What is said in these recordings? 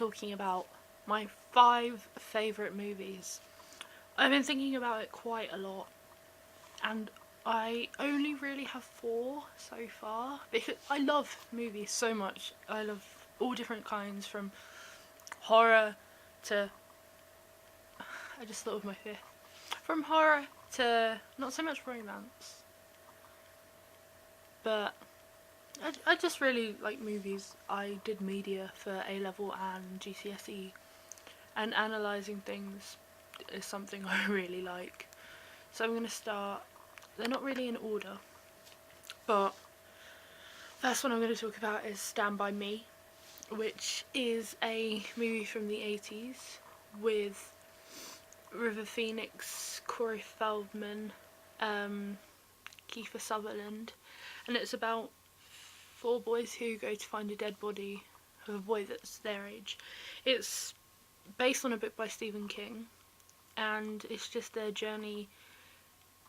talking about my 5 favourite movies. I've been thinking about it quite a lot, and I only really have 4 so far because I love movies so much. I love all different kinds, from horror to. I just thought of my 5th. From horror to not so much romance, but I just really like movies. I did media for A level and GCSE, and analysing things is something I really like. So I'm going to start. They're not really in order, but first one I'm going to talk about is Stand By Me, which is a movie from the 80s with River Phoenix, Corey Feldman, Kiefer Sutherland, and it's about 4 boys who go to find a dead body of a boy that's their age. It's based on a book by Stephen King, and it's just their journey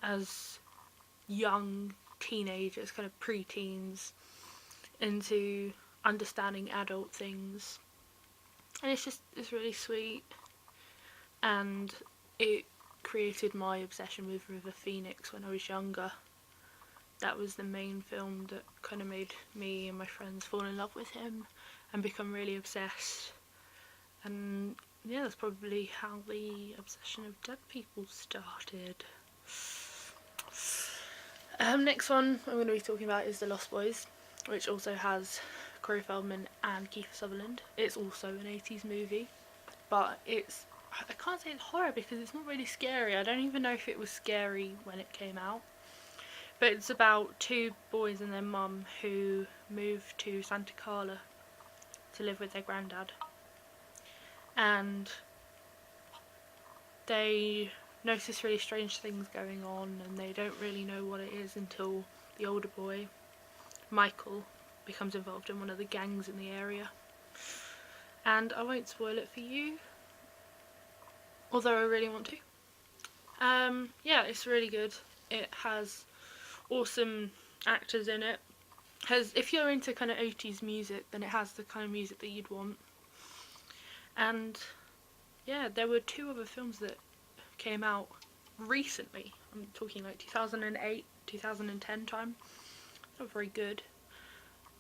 as young teenagers, kind of pre-teens, into understanding adult things. And it's really sweet, and it created my obsession with River Phoenix when I was younger. That was the main film that kind of made me and my friends fall in love with him and become really obsessed. And yeah, that's probably how the obsession of dead people started. Next one I'm going to be talking about is The Lost Boys, which also has Corey Feldman and Kiefer Sutherland. It's also an 80s movie, but I can't say it's horror because it's not really scary. I don't even know if it was scary when it came out. But it's about 2 boys and their mum who move to Santa Carla to live with their granddad. And they notice really strange things going on, and they don't really know what it is until the older boy, Michael, becomes involved in one of the gangs in the area. And I won't spoil it for you, although I really want to. Yeah, it's really good. It has awesome actors in it. If you're into kind of 80s music, then it has the kind of music that you'd want. And yeah, there were 2 other films that came out recently. I'm talking like 2008, 2010 time. Not very good.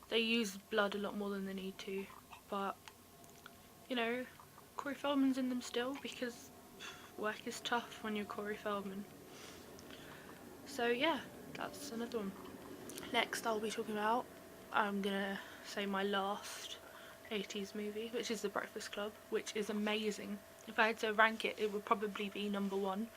They use blood a lot more than they need to, but you know, Corey Feldman's in them still because work is tough when you're Corey Feldman. So yeah, that's another one. Next I'll be talking about, I'm gonna say my last 80s movie, which is The Breakfast Club, which is amazing. If I had to rank it, it would probably be number 1.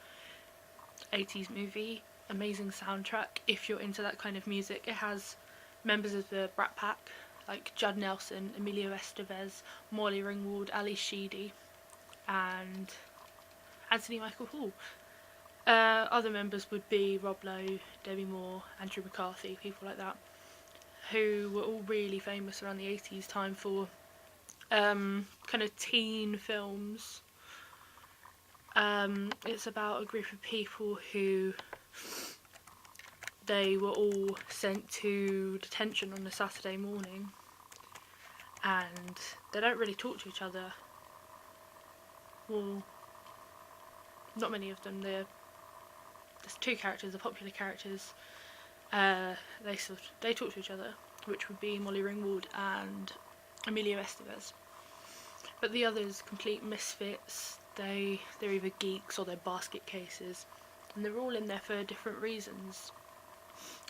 80s movie, amazing soundtrack. If you're into that kind of music, it has members of the Brat Pack like Judd Nelson, Emilio Estevez, Molly Ringwald, Ali Sheedy, and Anthony Michael Hall. Other members would be Rob Lowe, Debbie Moore, Andrew McCarthy, people like that, who were all really famous around the 80s time for kind of teen films. It's about a group of people who they were all sent to detention on a Saturday morning, and they don't really talk to each other. Well, not many of them. There's 2 characters, the popular characters. They talk to each other, which would be Molly Ringwald and Emilio Estevez. But the others, complete misfits. They're either geeks or they're basket cases, and they're all in there for different reasons.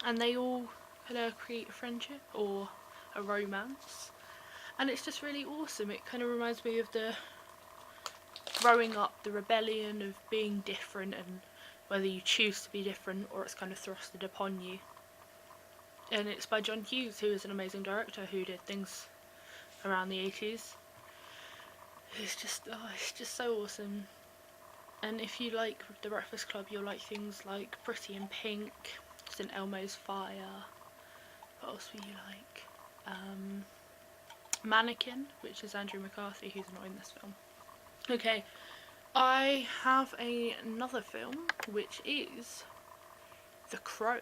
And they all kind of create a friendship or a romance, and it's just really awesome. It kind of reminds me of the growing up, the rebellion of being different, and whether you choose to be different or it's kind of thrusted upon you. And it's by John Hughes, who is an amazing director who did things around the 80s. It's just so awesome. And if you like The Breakfast Club, you'll like things like Pretty in Pink, St Elmo's Fire. What else will you like? Mannequin, which is Andrew McCarthy, who's not in this film. Okay, I have another film, which is The Crow,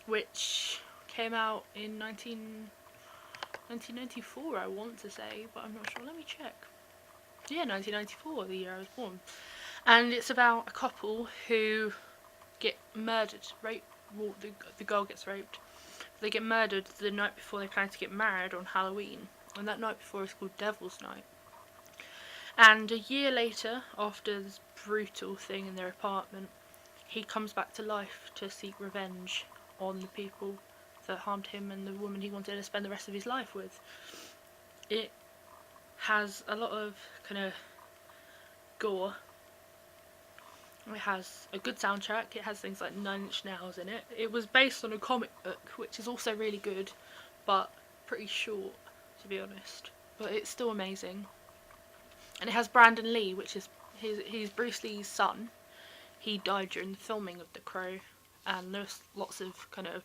which came out in 1994 I want to say, but I'm not sure. Let me check. Yeah, 1994, the year I was born. And it's about a couple who get murdered, raped. Well, the girl gets raped. They get murdered the night before they plan to get married on Halloween. And that night before is called Devil's Night. And a year later, after this brutal thing in their apartment, he comes back to life to seek revenge on the people that harmed him and the woman he wanted to spend the rest of his life with. It has a lot of kind of gore. It has a good soundtrack. It has things like Nine Inch Nails in it. It was based on a comic book, which is also really good, but pretty short, to be honest. But it's still amazing. And it has Brandon Lee, which is he's Bruce Lee's son. He died during the filming of The Crow, and there's lots of kind of,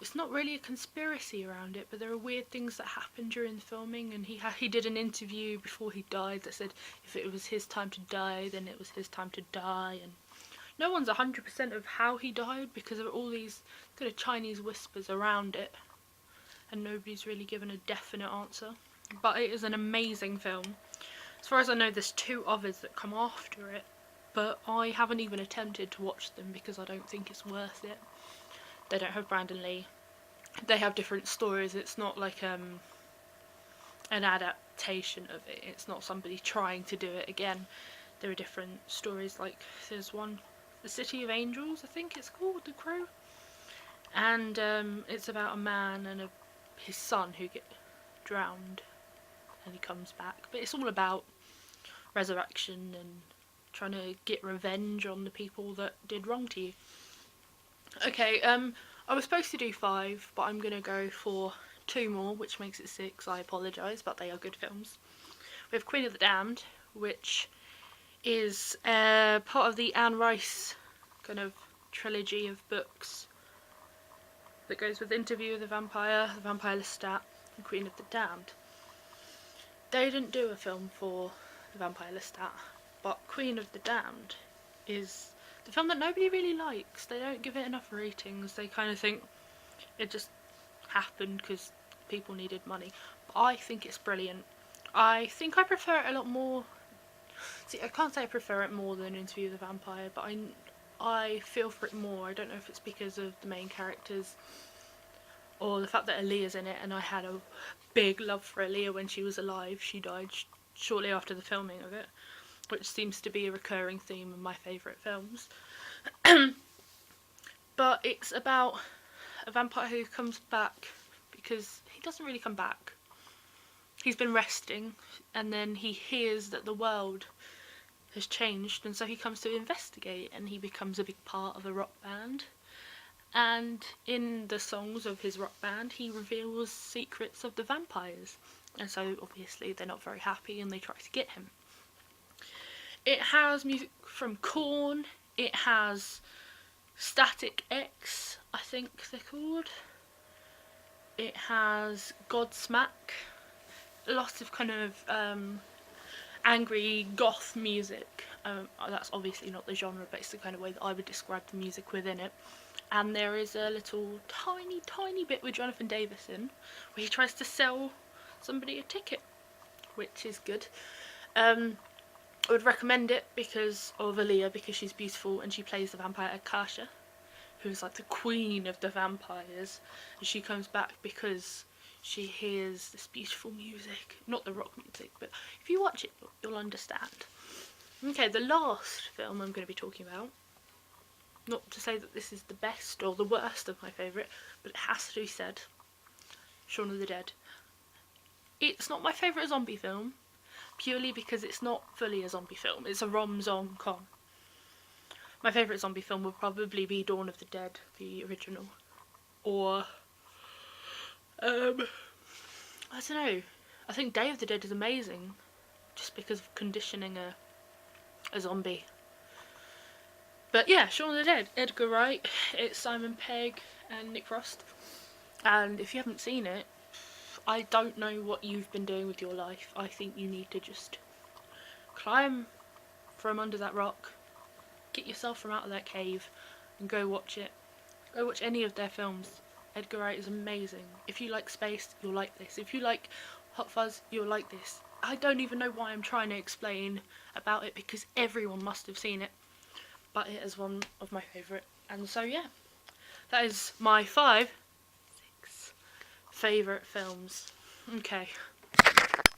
it's not really a conspiracy around it, but there are weird things that happened during the filming, and he did an interview before he died that said if it was his time to die, then it was his time to die, and no one's 100% of how he died because of all these kind of Chinese whispers around it, and nobody's really given a definite answer. But it is an amazing film. As far as I know, there's 2 others that come after it, but I haven't even attempted to watch them because I don't think it's worth it. They don't have Brandon Lee. They have different stories. It's not like an adaptation of it. It's not somebody trying to do it again. There are different stories. Like there's one, The City of Angels, I think it's called, The Crow, and it's about a man and his son who get drowned, and he comes back. But it's all about resurrection and trying to get revenge on the people that did wrong to you. Okay, I was supposed to do 5, but I'm going to go for 2 more, which makes it 6. I apologise, but they are good films. We have Queen of the Damned, which is part of the Anne Rice kind of trilogy of books that goes with Interview with the Vampire Lestat, and Queen of the Damned. They didn't do a film for the Vampire Lestat, but Queen of the Damned is the film that nobody really likes. They don't give it enough ratings. They kind of think it just happened because people needed money. But I think it's brilliant. I think I prefer it a lot more. See, I can't say I prefer it more than Interview with the Vampire, but I feel for it more. I don't know if it's because of the main characters or the fact that Aaliyah's in it, and I had a big love for Aaliyah when she was alive. She died shortly after the filming of it, which seems to be a recurring theme in my favourite films. But it's about a vampire who comes back because he doesn't really come back. He's been resting, and then he hears that the world has changed, and so he comes to investigate, and he becomes a big part of a rock band. And in the songs of his rock band, he reveals secrets of the vampires, and so obviously they're not very happy and they try to get him. It has music from Korn. It has Static X, I think they're called. It has Godsmack. Lots of kind of angry goth music. That's obviously not the genre, but it's the kind of way that I would describe the music within it. And there is a little tiny bit with Jonathan Davison where he tries to sell somebody a ticket, which is good. I would recommend it because of Aaliyah, because she's beautiful and she plays the vampire Akasha, who's like the queen of the vampires, and she comes back because she hears this beautiful music, not the rock music, but if you watch it you'll understand. Okay, the last film I'm going to be talking about, not to say that this is the best or the worst of my favourite, but it has to be said, Shaun of the Dead. It's not my favourite zombie film, purely because it's not fully a zombie film. It's a rom-com. My favourite zombie film would probably be Dawn of the Dead, the original. Or, I don't know. I think Day of the Dead is amazing, just because of conditioning a zombie. But yeah, Shaun of the Dead, Edgar Wright, it's Simon Pegg and Nick Frost. And if you haven't seen it, I don't know what you've been doing with your life. I think you need to just climb from under that rock, get yourself from out of that cave, and go watch it. Go watch any of their films. Edgar Wright is amazing. If you like space, you'll like this. If you like Hot Fuzz, you'll like this. I don't even know why I'm trying to explain about it, because everyone must have seen it, but it is one of my favourite. And so yeah, that is my 6 favourite films. Okay,